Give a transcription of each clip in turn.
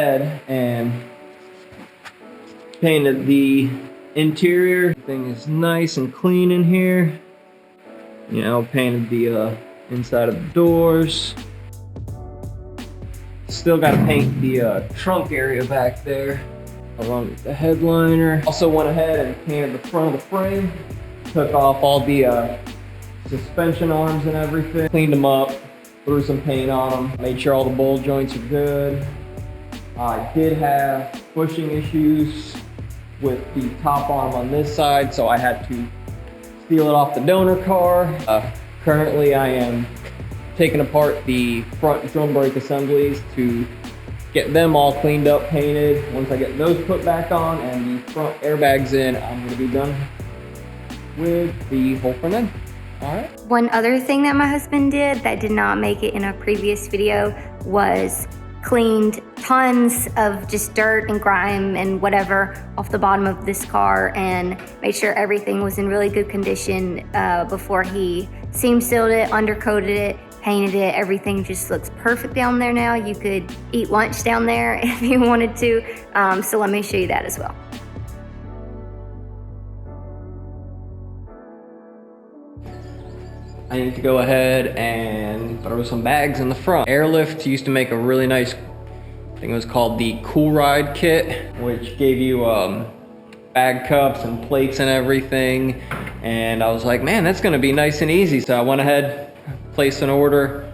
ahead and painted the interior. Everything is nice and clean in here. You know, painted the inside of the doors. Still got to paint the trunk area back there along with the headliner. Also went ahead and painted the front of the frame. Took off all the suspension arms and everything. Cleaned them up, threw some paint on them. Made sure all the bowl joints are good. I did have bushing issues with the top arm on this side, so I had to steal it off the donor car. Currently I am taking apart the front drum brake assemblies to get them all cleaned up, painted. Once I get those put back on and the front airbags in, I'm gonna be done with the whole front end. All right. One other thing that my husband did that did not make it in a previous video was cleaned tons of just dirt and grime and whatever off the bottom of this car and made sure everything was in really good condition before he seam sealed it, undercoated it, painted it. Everything just looks perfect down there now. You could eat lunch down there if you wanted to. So let me show you that as well. I need to go ahead and throw some bags in the front. Airlift used to make a really nice, I think it was called the Cool Ride kit, which gave you bag cups and plates and everything. And I was like, man, that's gonna be nice and easy. So I went ahead, placed an order,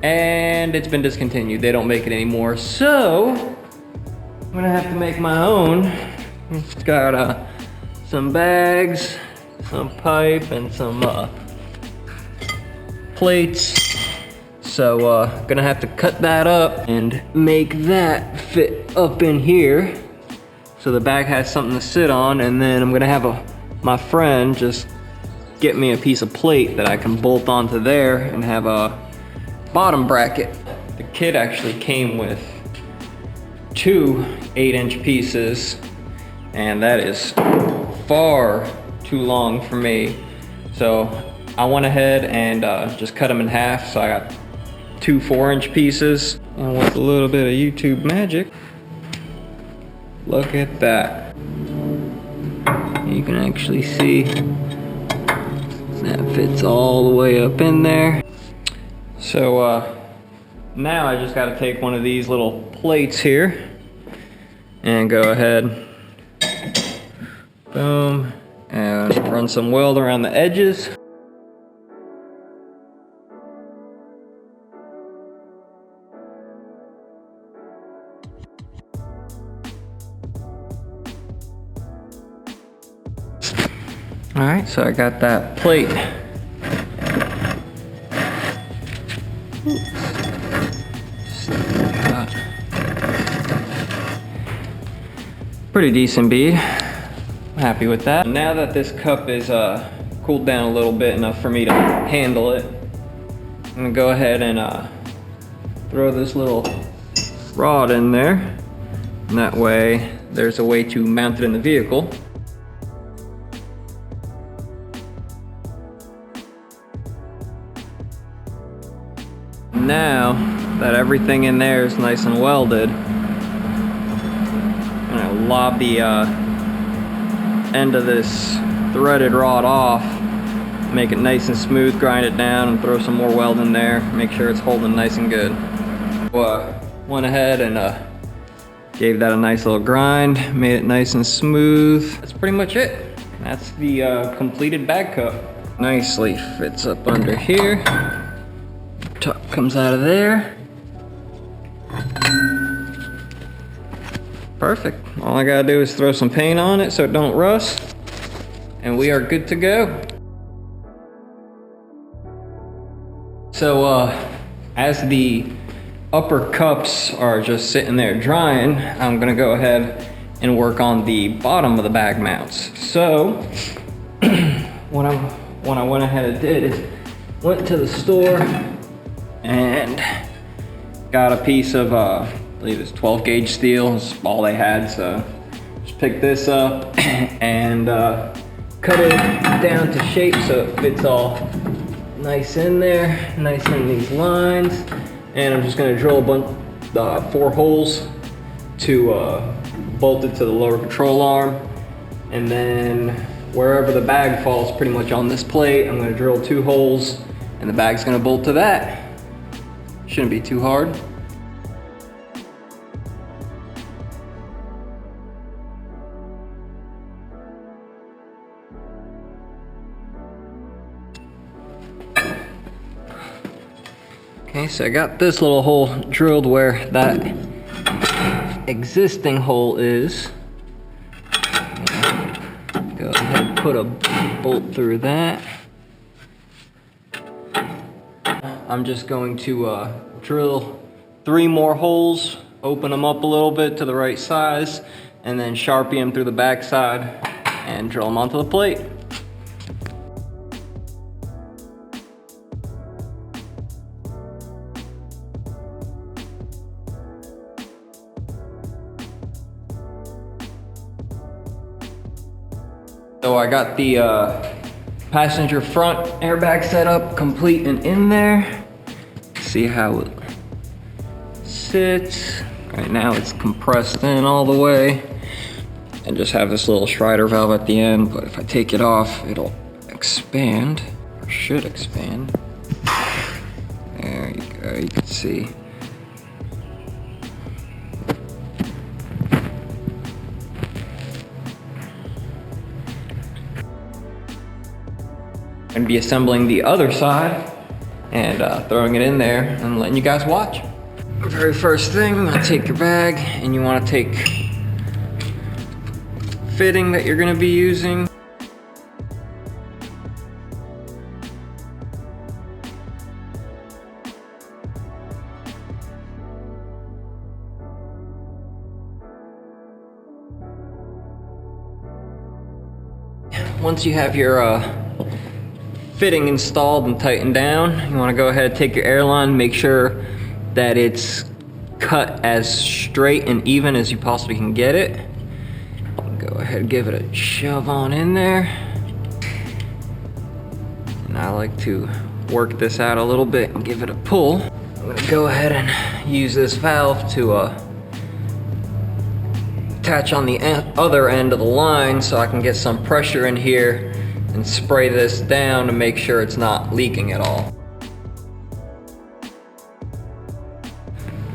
and it's been discontinued. They don't make it anymore. So I'm gonna have to make my own. It's got some bags, some pipe, and some plates. So gonna have to cut that up and make that fit up in here so the bag has something to sit on. And then I'm gonna have my friend just get me a piece of plate that I can bolt onto there and have a bottom bracket. The kit actually came with 2 8-inch pieces, and that is far too long for me. So I went ahead and just cut them in half. So I got 2 4-inch pieces. And with a little bit of YouTube magic, look at that. You can actually see that fits all the way up in there. So now I just got to take one of these little plates here and go ahead, boom, and run some weld around the edges. All right, so I got that plate. Pretty decent bead. I'm happy with that. Now that this cup is cooled down a little bit enough for me to handle it, I'm gonna go ahead and throw this little rod in there. And that way, there's a way to mount it in the vehicle. Now that everything in there is nice and welded, I'm gonna lob the end of this threaded rod off, make it nice and smooth, grind it down, and throw some more weld in there, make sure it's holding nice and good. Went ahead and gave that a nice little grind, made it nice and smooth. That's pretty much it. That's the completed bag cup. Nicely fits up under here. Top comes out of there. Perfect. All I gotta do is throw some paint on it so it don't rust, and we are good to go. So as the upper cups are just sitting there drying, I'm gonna go ahead and work on the bottom of the bag mounts. So what I went ahead and did is went to the store and got a piece of, I believe it's 12 gauge steel. That's all they had, so just picked this up and cut it down to shape so it fits all nice in there, nice in these lines. And I'm just gonna drill a bunch, 4 holes to bolt it to the lower control arm. And then wherever the bag falls pretty much on this plate, I'm gonna drill 2 holes and the bag's gonna bolt to that. Shouldn't be too hard. Okay, so I got this little hole drilled where that existing hole is. Go ahead and put a bolt through that. I'm just going to drill 3 more holes, open them up a little bit to the right size, and then Sharpie them through the back side and drill them onto the plate. So I got the passenger front airbag set up, complete and in there. See how it sits. Right now it's compressed in all the way. And just have this little Schrader valve at the end, but if I take it off, it'll expand, or should expand. There you go, you can see. I'm gonna be assembling the other side and throwing it in there and letting you guys watch. Very first thing, I'm gonna take your bag and you wanna take fitting that you're gonna be using. Once you have your fitting installed and tightened down, you want to go ahead and take your airline, make sure that it's cut as straight and even as you possibly can get it. Go ahead and give it a shove on in there. And I like to work this out a little bit and give it a pull. I'm gonna go ahead and use this valve to attach on the other end of the line so I can get some pressure in here and spray this down to make sure it's not leaking at all.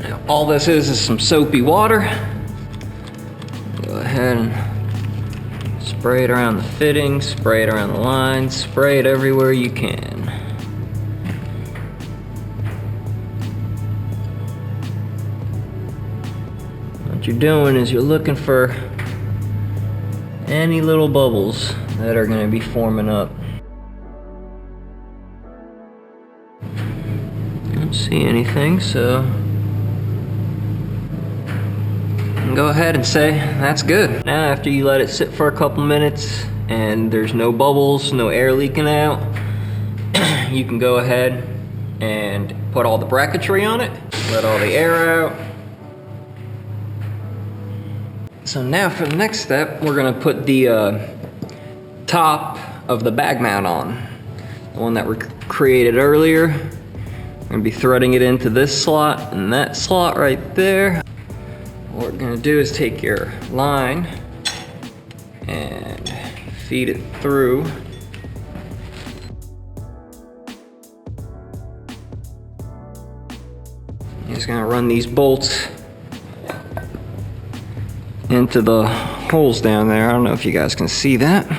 Now, all this is some soapy water. Go ahead and spray it around the fitting, spray it around the line, spray it everywhere you can. What you're doing is you're looking for any little bubbles that are going to be forming up. I don't see anything, so go ahead and say that's good. Now after you let it sit for a couple minutes and there's no bubbles, no air leaking out, you can go ahead and put all the bracketry on it, let all the air out. So now for the next step, we're gonna put the top of the bag mount on. The one that we created earlier. I'm gonna be threading it into this slot and that slot right there. What we're gonna do is take your line and feed it through. You're just gonna run these bolts into the holes down there. I don't know if you guys can see that.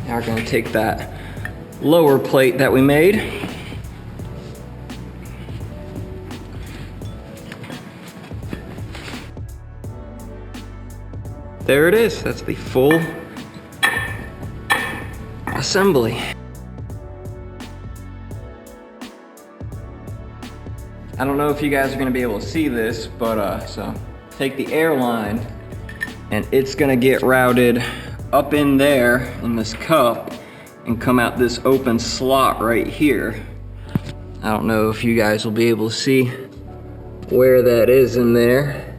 Now we're going to take that lower plate that we made. There it is. That's the full assembly. I don't know if you guys are going to be able to see this, but so take the airline and it's going to get routed up in there in this cup and come out this open slot right here. I don't know if you guys will be able to see where that is in there.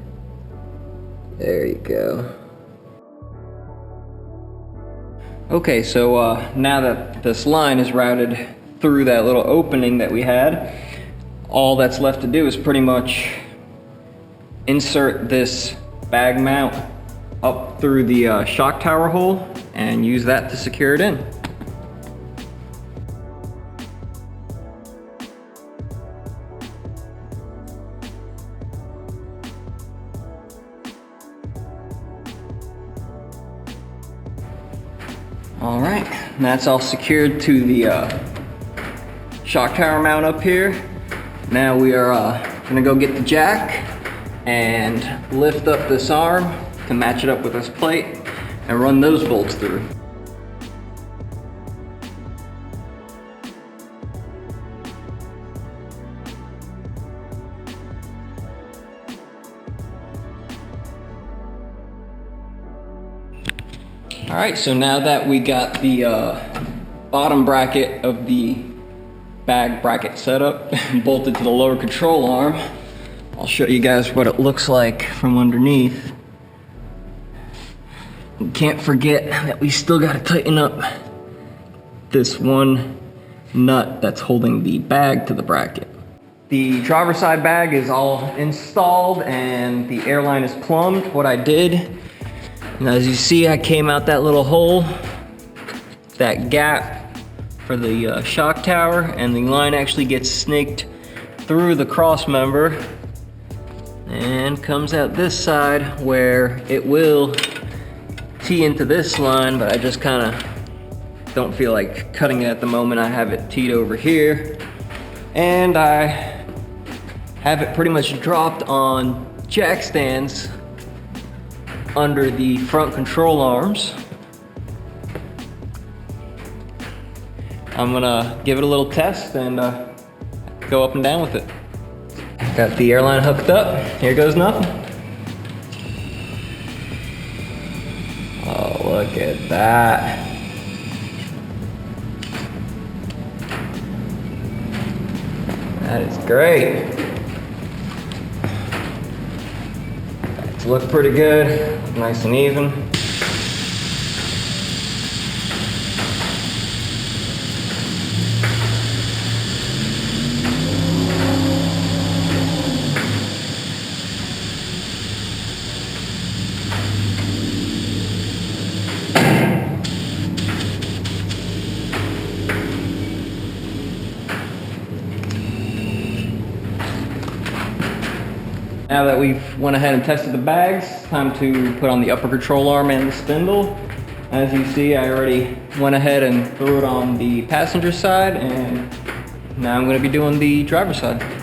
There you go. Okay, so now that this line is routed through that little opening that we had, all that's left to do is pretty much insert this bag mount up through the shock tower hole and use that to secure it in. All right, and that's all secured to the shock tower mount up here. Now we are gonna go get the jack and lift up this arm to match it up with this plate and run those bolts through. All right, so now that we got the bottom bracket of the bag bracket set up and bolted to the lower control arm, I'll show you guys what it looks like from underneath. You can't forget that we still gotta tighten up this one nut that's holding the bag to the bracket. The driver's side bag is all installed and the airline is plumbed. What I did, and as you see, I came out that little hole, that gap for the shock tower, and the line actually gets snaked through the cross member and comes out this side where it will tee into this line, but I just kind of don't feel like cutting it at the moment. I have it teed over here, and I have it pretty much dropped on jack stands under the front control arms. I'm gonna give it a little test and go up and down with it. Got the airline hooked up. Here goes nothing. Oh, look at that. That is great. It's looked pretty good, nice and even. Now that we've went ahead and tested the bags, time to put on the upper control arm and the spindle. As you see, I already went ahead and threw it on the passenger side, and now I'm going to be doing the driver's side.